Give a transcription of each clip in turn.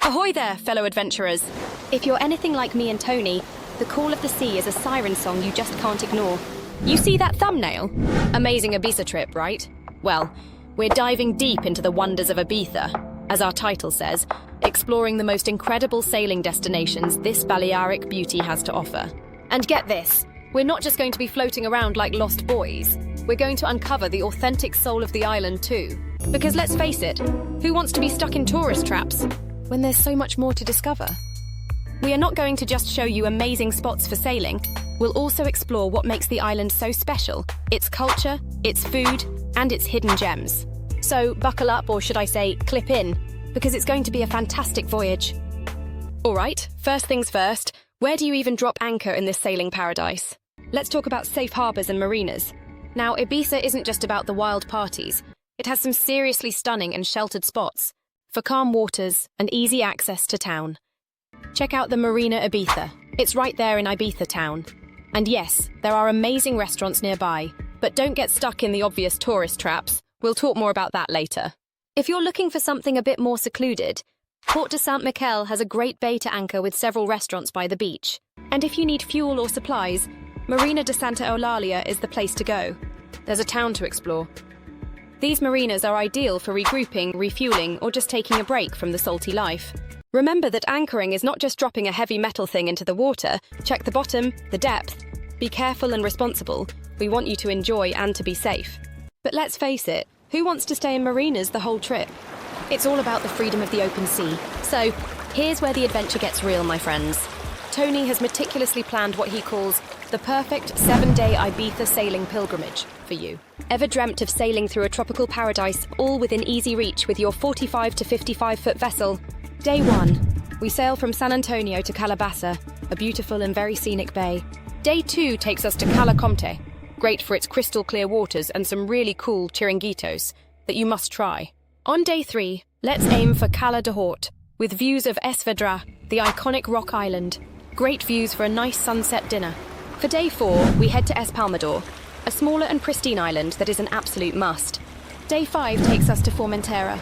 Ahoy there, fellow adventurers! If you're anything like me and Tony, the call of the sea is a siren song you just can't ignore. You see that thumbnail? Amazing Ibiza trip, right? Well, we're diving deep into the wonders of Ibiza, as our title says, exploring the most incredible sailing destinations this Balearic beauty has to offer. And get this, we're not just going to be floating around like lost boys. We're going to uncover the authentic soul of the island too. Because let's face it, who wants to be stuck in tourist traps when there's so much more to discover? We are not going to just show you amazing spots for sailing, we'll also explore what makes the island so special, its culture, its food, and its hidden gems. So buckle up, or should I say, clip in, because it's going to be a fantastic voyage. Alright, first things first, where do you even drop anchor in this sailing paradise? Let's talk about safe harbours and marinas. Now, Ibiza isn't just about the wild parties. It has some seriously stunning and sheltered spots for calm waters and easy access to town. Check out the Marina Ibiza. It's right there in Ibiza town. And yes, there are amazing restaurants nearby, but don't get stuck in the obvious tourist traps. We'll talk more about that later. If you're looking for something a bit more secluded, Port de Saint-Michel has a great bay to anchor with several restaurants by the beach. And if you need fuel or supplies, Marina de Santa Eulalia is the place to go. There's a town to explore. These marinas are ideal for regrouping, refueling, or just taking a break from the salty life. Remember that anchoring is not just dropping a heavy metal thing into the water. Check the bottom, the depth. Be careful and responsible. We want you to enjoy and to be safe. But let's face it, who wants to stay in marinas the whole trip? It's all about the freedom of the open sea. So, here's where the adventure gets real, my friends. Tony has meticulously planned what he calls the perfect 7-day Ibiza sailing pilgrimage for you. Ever dreamt of sailing through a tropical paradise, all within easy reach with your 45 to 55-foot vessel? Day 1, we sail from San Antonio to Calabasa, a beautiful and very scenic bay. Day 2 takes us to Cala Comte, great for its crystal clear waters and some really cool chiringuitos that you must try. On day 3, let's aim for Cala de Hort, with views of Esvedra, the iconic rock island. Great views for a nice sunset dinner. For day 4, we head to Espalmador, a smaller and pristine island that is an absolute must. Day 5 takes us to Formentera.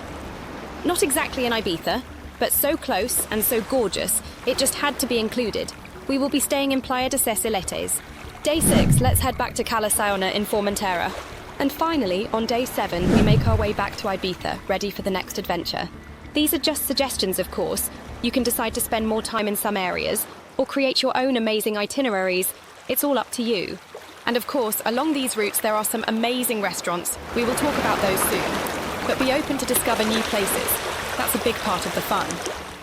Not exactly in Ibiza, but so close and so gorgeous, it just had to be included. We will be staying in Playa de Ses Iletes. Day 6, let's head back to Cala Saona in Formentera. And finally, on day 7, we make our way back to Ibiza, ready for the next adventure. These are just suggestions, of course. You can decide to spend more time in some areas, or create your own amazing itineraries. It's all up to you. And of course, along these routes there are some amazing restaurants. We will talk about those soon. But be open to discover new places. That's a big part of the fun.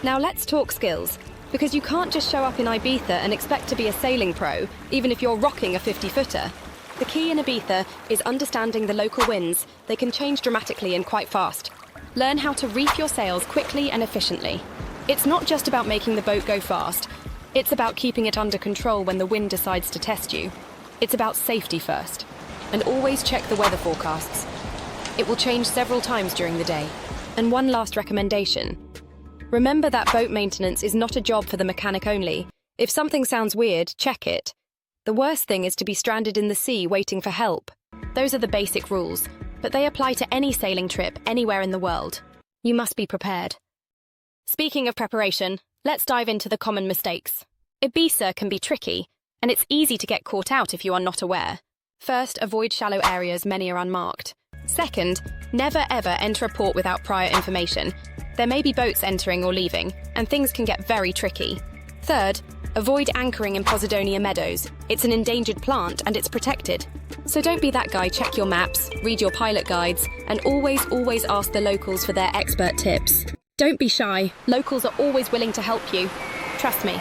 Now let's talk skills. Because you can't just show up in Ibiza and expect to be a sailing pro, even if you're rocking a 50-footer. The key in Ibiza is understanding the local winds. They can change dramatically and quite fast. Learn how to reef your sails quickly and efficiently. It's not just about making the boat go fast. It's about keeping it under control when the wind decides to test you. It's about safety first. And always check the weather forecasts. It will change several times during the day. And one last recommendation. Remember that boat maintenance is not a job for the mechanic only. If something sounds weird, check it. The worst thing is to be stranded in the sea waiting for help. Those are the basic rules, but they apply to any sailing trip anywhere in the world. You must be prepared. Speaking of preparation, let's dive into the common mistakes. Ibiza can be tricky, and it's easy to get caught out if you are not aware. First, avoid shallow areas, many are unmarked. Second, never ever enter a port without prior information. There may be boats entering or leaving, and things can get very tricky. Third, avoid anchoring in Posidonia Meadows. It's an endangered plant and it's protected. So don't be that guy, check your maps, read your pilot guides, and always ask the locals for their expert tips. Don't be shy, locals are always willing to help you. Trust me,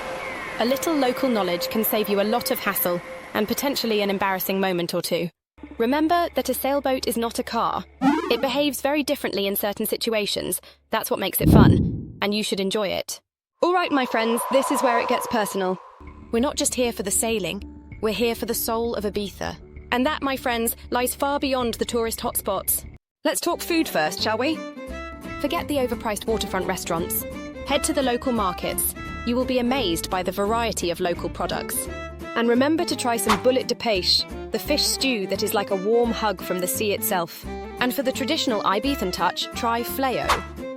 a little local knowledge can save you a lot of hassle and potentially an embarrassing moment or two. Remember that a sailboat is not a car. It behaves very differently in certain situations. That's what makes it fun, and you should enjoy it. All right, my friends, this is where it gets personal. We're not just here for the sailing, we're here for the soul of Ibiza. And that, my friends, lies far beyond the tourist hotspots. Let's talk food first, shall we? Forget the overpriced waterfront restaurants. Head to the local markets. You will be amazed by the variety of local products. And remember to try some boulettes de pêche, the fish stew that is like a warm hug from the sea itself. And for the traditional Ibizan touch, try fleo,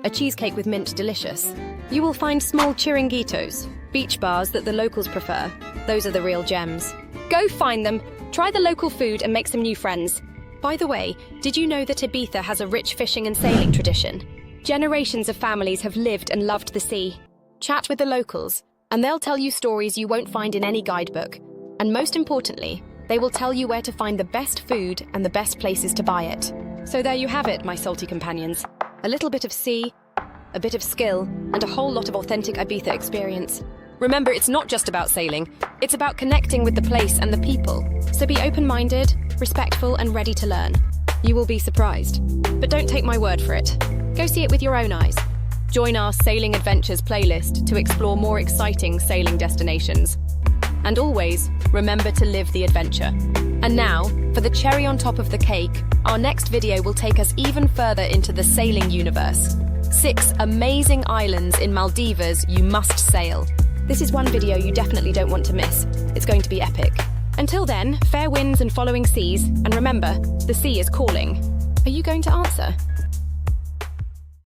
a cheesecake with mint delicious. You will find small chiringuitos, beach bars that the locals prefer. Those are the real gems. Go find them, try the local food and make some new friends. By the way, did you know that Ibiza has a rich fishing and sailing tradition? Generations of families have lived and loved the sea. Chat with the locals, and they'll tell you stories you won't find in any guidebook. And most importantly, they will tell you where to find the best food and the best places to buy it. So there you have it, my salty companions. A little bit of sea, a bit of skill, and a whole lot of authentic Ibiza experience. Remember, it's not just about sailing. It's about connecting with the place and the people. So be open-minded, respectful, and ready to learn. You will be surprised. But don't take my word for it. Go see it with your own eyes. Join our Sailing Adventures playlist to explore more exciting sailing destinations. And always, remember to live the adventure. And now, for the cherry on top of the cake, our next video will take us even further into the sailing universe. 6 amazing islands in Maldives you must sail. This is one video you definitely don't want to miss. It's going to be epic. Until then, fair winds and following seas, and remember, the sea is calling. Are you going to answer?